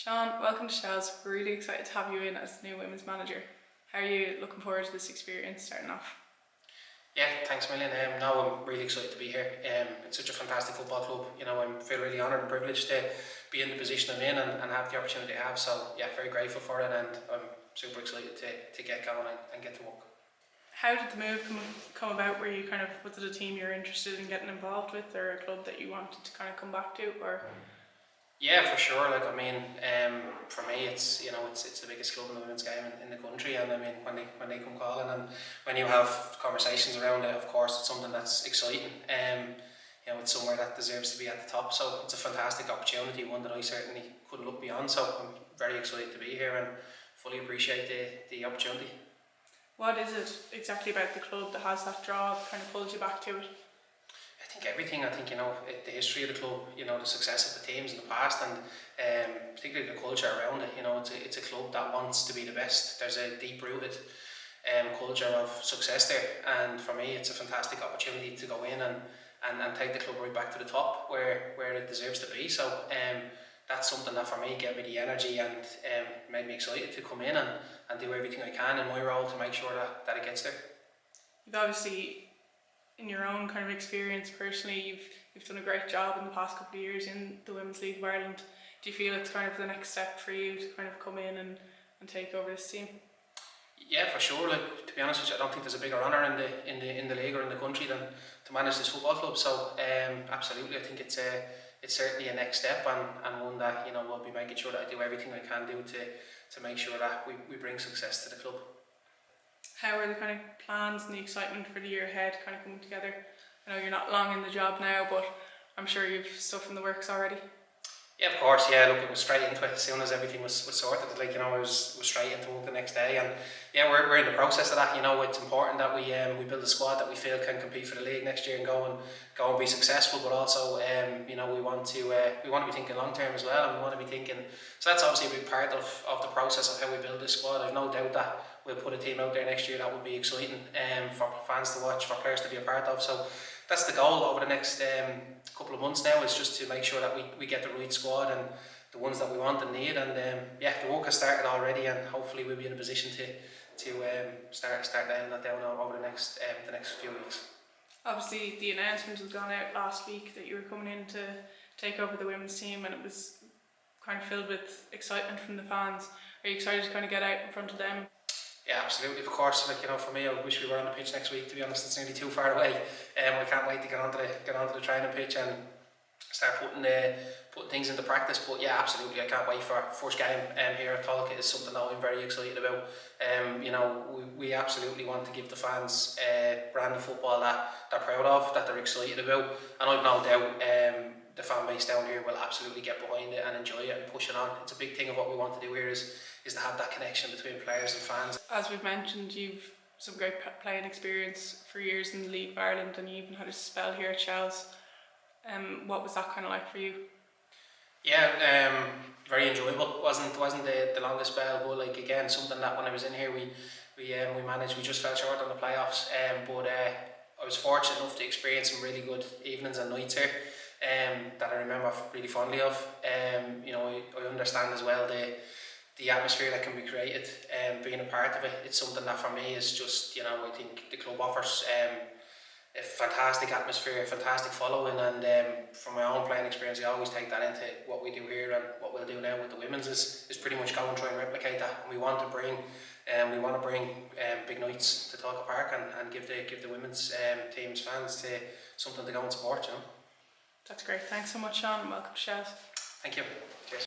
Sean, welcome to Shels. We're really excited to have you in as the new women's manager. How are you looking forward to this experience starting off? Yeah, thanks a million. No, I'm really excited to be here. It's such a fantastic football club. I feel really honoured and privileged to be in the position I'm in and have the opportunity I have. So yeah, very grateful for it, and I'm super excited to get going and get to work. How did the move come about? Was it a team you're interested in getting involved with, or a club that you wanted to kind of come back to, or? Yeah, for sure. For me, it's the biggest club in the women's game in the country, and I mean when they come calling and when you have conversations around it, of course, it's something that's exciting. It's somewhere that deserves to be at the top. So it's a fantastic opportunity, one that I certainly couldn't look beyond. So I'm very excited to be here and fully appreciate the opportunity. What is it exactly about the club that has that draw that kind of pulled you back to it? I think everything. I think the history of the club, the success of the teams in the past, and particularly the culture around it. It's a club that wants to be the best. There's a deep-rooted culture of success there, and for me, it's a fantastic opportunity to go in and take the club right back to the top where it deserves to be. So that's something that for me gave me the energy and made me excited to come in and do everything I can in my role to make sure that it gets there. You've obviously, in your own kind of experience personally, you've done a great job in the past couple of years in the Women's League of Ireland. Do you feel it's kind of the next step for you to kind of come in and take over this team? Yeah, for sure. To be honest with you, I don't think there's a bigger honour in the league or in the country than to manage this football club. So absolutely, I think it's certainly a next step and one that we'll be making sure that I do everything I can do to make sure that we bring success to the club. How are the kind of plans and the excitement for the year ahead kind of coming together? I know you're not long in the job now, but I'm sure you've stuff in the works already. Yeah, of course. Yeah, look, it was straight into it as soon as everything was sorted. I was straight into work the next day, and yeah, we're in the process of that. It's important that we build a squad that we feel can compete for the league next year and go and be successful. But also, we want to be thinking long term as well, and we want to be thinking. So that's obviously a big part of the process of how we build this squad. I've no doubt that we'll put a team out there next year that will be exciting for fans to watch, for players to be a part of. So that's the goal over the next couple of months now, is just to make sure that we get the right squad and the ones that we want and need. And the work has started already, and hopefully we'll be in a position to start nailing that down over the next few weeks. Obviously, the announcement has gone out last week that you were coming in to take over the women's team, and it was kind of filled with excitement from the fans. Are you excited to kind of get out in front of them? Yeah, absolutely, of course. For me, I wish we were on the pitch next week. To be honest, it's nearly too far away. I can't wait to get onto the training pitch and start putting things into practice. But yeah, absolutely, I can't wait for our first game here at Tulloch. It is something that I'm very excited about. We absolutely want to give the fans a brand of football that they're proud of, that they're excited about, and I've no doubt the fan base down here will absolutely get behind it and enjoy it and push it on. It's a big thing of what we want to do here is to have that connection between players and fans. As we've mentioned, you've some great playing experience for years in the League of Ireland, and you even had a spell here at Shels. What was that kind of like for you? Yeah, very enjoyable. Wasn't the longest spell, but again, something that when I was in here we managed. We just fell short on the playoffs, but I was fortunate enough to experience some really good evenings and nights here that I remember really fondly of. I understand as well the atmosphere that can be created being a part of it. It's something that for me is just, I think the club offers a fantastic atmosphere, a fantastic following, and from my own playing experience, I always take that into what we do here, and what we'll do now with the women's is pretty much go and try and replicate that. And we want to bring big nights to Tulloch Park and give the women's team's fans to something to go and support. That's great. Thanks so much, Sean, and welcome to Shels. Thank you. Cheers.